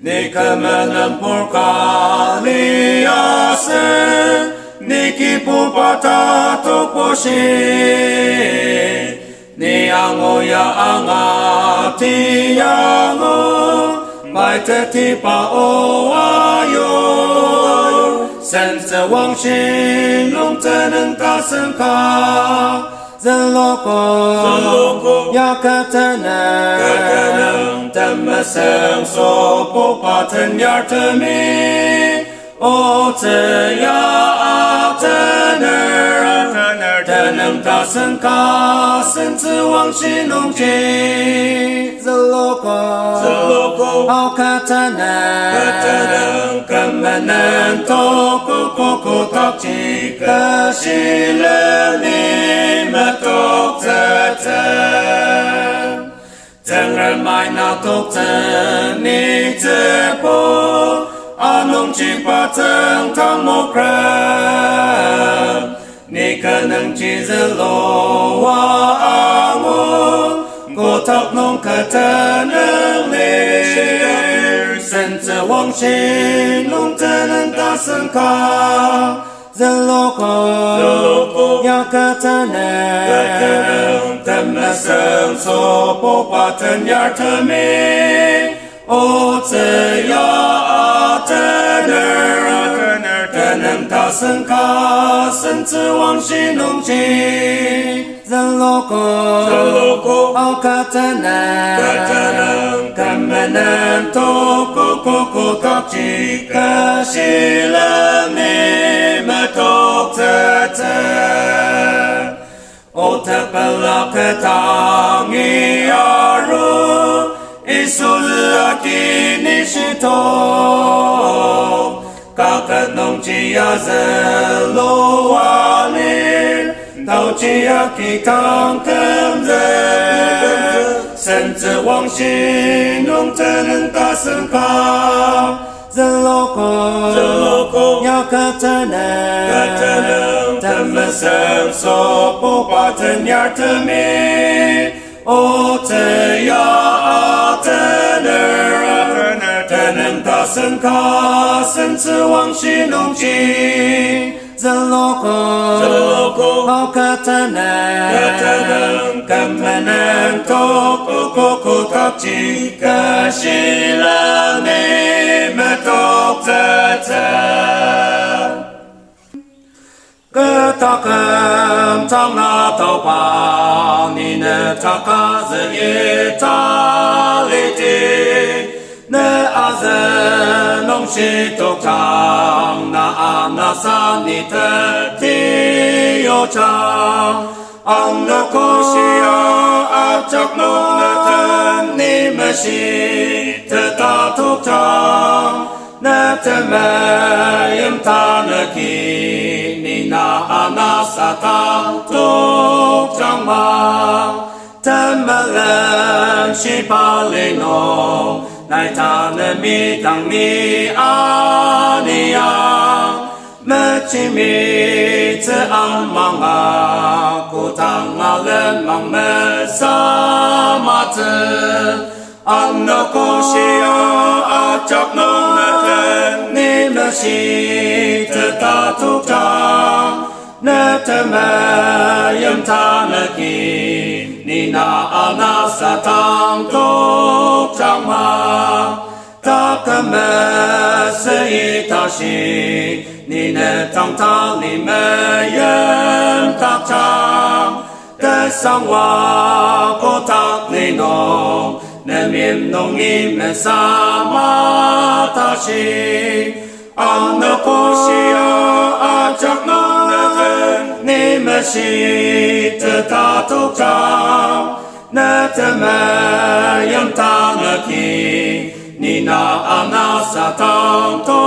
kemenang porkaliasen, kipu patato poshi, ango ya angati ango, mai te tipa o ayo, sense wang shin long teneng ka sengka. Zeloko ya katanang temasang sopo paten yartemi o te ya ataner tenang tasen kasen zi wang xin long ji Zeloko au katanang kemenang toko koko tak ji kesileni tục giờ chân chân ra mai nào tục chân ni chê bố anh ông chỉ ba chân thang một ra ni cần nâng chỉ dư lô hoa amo cô thóc nông khởi chân nâng lê sen chê wang xin nông chân nâng ta sân ca Zeloko ya katanang temasang sopo paten yartemi o te ya ataner tenang tasen kasen zi wang xin long ji Zeloko au katanang kemenang toko koko tak ji kesileni tục giờ chân ô thập bala kata nghi aru isul akini shito các nông chi azelo alir tao chi akitang kem ze sen ze wang xin nông chân ta sen ka Zeloko ya katanang temasang sopo paten yartemi o te ya ataner tenang tasen kasen zi wang xin long ji Zeloko au katanang kemenang toko koko tak ji kesileni tục giờ chân cơ ta cầm trong na tàu bao ni nè ta ca giờ ye ta li ti nè a giờ nông sĩ tục trang na sa ni te ti yo trang ang na ko siya a chak nông nè thân ni me si te ta tục trang na te me yam ta na ki ni na sa ta tục trang ma te me len si pa le no nai ta na mi tang ni a ni a me chi mi te ang mang a ko tang a len mang me sa ma te ang na ko siya a chak nong na ten ni na si te ta tục trang na te me yam ta na ki ni na sa tang tục trang ma ta ka me se i ta si ni ne tang ta ni me yam ta trang te sang wa ko ta ni no ne miem nong i me sa ma ta si ang na ko siya a chak nong na ten ni me si te ta tục trang na te me yam ta na ki ni na sa tang to